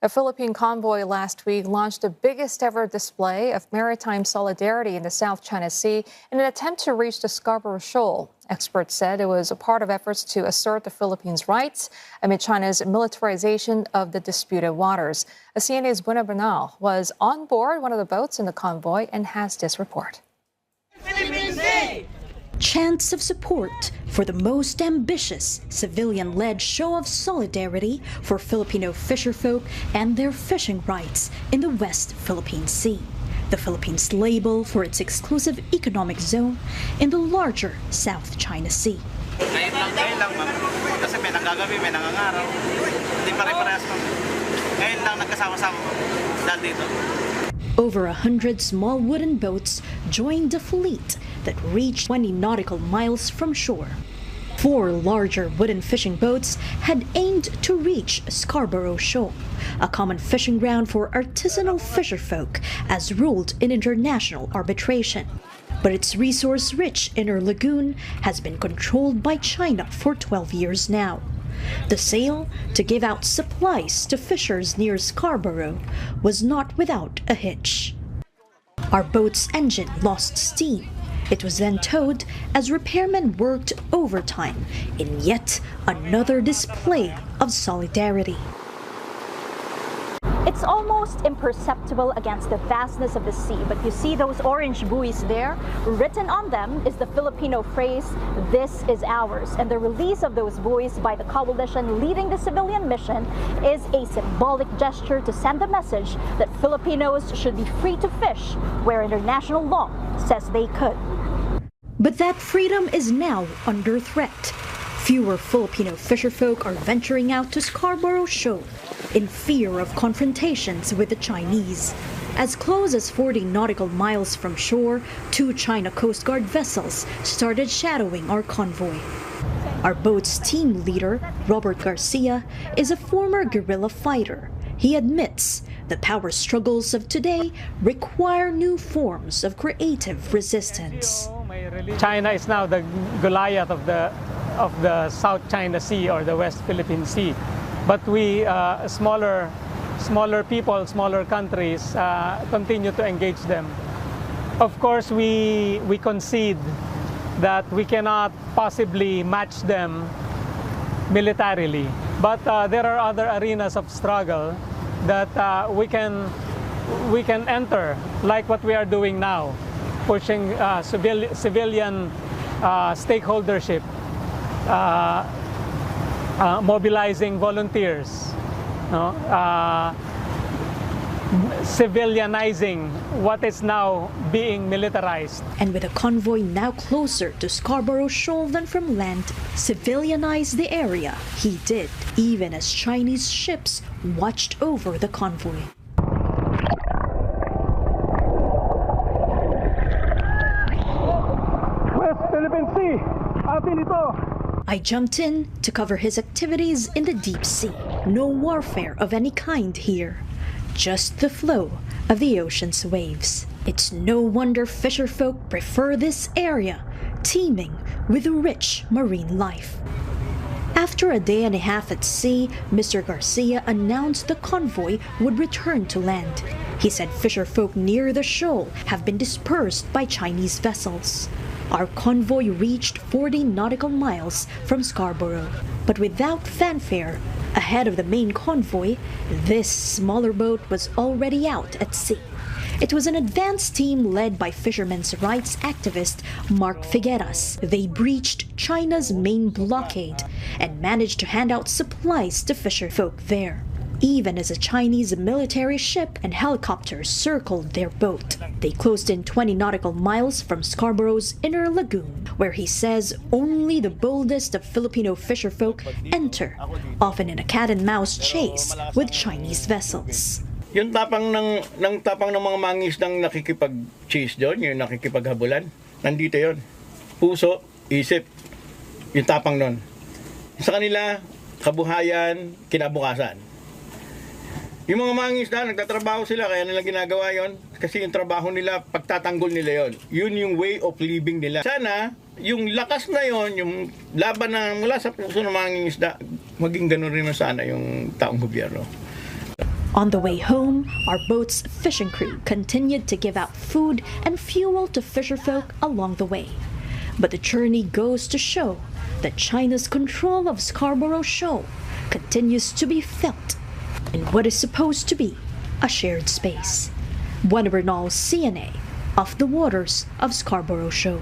A Philippine convoy last week launched the biggest ever display of maritime solidarity in the South China Sea in an attempt to reach the Scarborough Shoal. Experts said it was a part of efforts to assert the Philippines' rights amid China's militarization of the disputed waters. CNA's Buena Bernal was on board one of the boats in the convoy and has this report. Chants of support for the most ambitious civilian-led show of solidarity for Filipino fisherfolk and their fishing rights in the West Philippine Sea, the Philippines' label for its exclusive economic zone in the larger South China Sea. Ngayon lang, ma'am. Kasi may nanggagabi, may nangangaraw. Hindi pare-parehas, ma'am. Ngayon lang nagkasama-sama, ma'am. Dahil dito. Over 100 small wooden boats joined the fleet that reached 20 nautical miles from shore. 4 larger wooden fishing boats had aimed to reach Scarborough Shoal, a common fishing ground for artisanal fisherfolk as ruled in international arbitration. But its resource-rich inner lagoon has been controlled by China for 12 years now. The sail to give out supplies to fishers near Scarborough was not without a hitch. Our boat's engine lost steam. It was then towed as repairmen worked overtime in yet another display of solidarity. It's almost imperceptible against the vastness of the sea, but you see those orange buoys there? Written on them is the Filipino phrase, "This is ours." And the release of those buoys by the coalition leading the civilian mission is a symbolic gesture to send the message that Filipinos should be free to fish where international law says they could. But that freedom is now under threat. Fewer Filipino fisherfolk are venturing out to Scarborough Shoal in fear of confrontations with the Chinese. As close as 40 nautical miles from shore, 2 China Coast Guard vessels started shadowing our convoy. Our boat's team leader, Robert Garcia, is a former guerrilla fighter. He admits the power struggles of today require new forms of creative resistance. China is now the Goliath of the South China Sea or the West Philippine Sea. But we, smaller people, smaller countries, continue to engage them. Of course, we concede that we cannot possibly match them militarily. But there are other arenas of struggle that we can enter, like what we are doing now, pushing civilian stakeholdership, mobilizing volunteers, civilianizing what is now being militarized. And with a convoy now closer to Scarborough Shoal than from land, civilianize the area he did, even as Chinese ships watched over the convoy. West Philippine Sea, atin ito! I jumped in to cover his activities in the deep sea. No warfare of any kind here, just the flow of the ocean's waves. It's no wonder fisherfolk prefer this area, teeming with rich marine life. After a day and a half at sea, Mr. Garcia announced the convoy would return to land. He said fisherfolk near the shoal have been dispersed by Chinese vessels. Our convoy reached 40 nautical miles from Scarborough, but without fanfare. Ahead of the main convoy, this smaller boat was already out at sea. It was an advance team led by fishermen's rights activist Mark Figueras. They breached China's main blockade and managed to hand out supplies to fisherfolk there, even as a Chinese military ship and helicopters circled their boat. They closed in 20 nautical miles from Scarborough's inner lagoon, where he says only the boldest of Filipino fisherfolk enter, often in a cat-and-mouse chase with Chinese vessels. Yung tapang ng mga mangisdang nakikipag-chase doon, yung nakikipaghabulan, nandito yon. Puso, isip, yung tapang nun. Sa kanila, kabuhayan, kinabukasan. Yung mga mangisda, nagtatrabaho sila, kaya nila ginagawa yon. Kasi yung trabaho nila, pagtatanggol nila yon. Yun yung way of living nila. Sana, yung lakas na yon, yung laban na mula sa puso ng mangingisda, maging ganun rin na sana yung taong gobyerno. On the way home, our boat's fishing crew continued to give out food and fuel to fisherfolk along the way. But the journey goes to show that China's control of Scarborough Shoal continues to be felt in what is supposed to be a shared space. Juan Bernal, CNA, off the waters of Scarborough Shoal.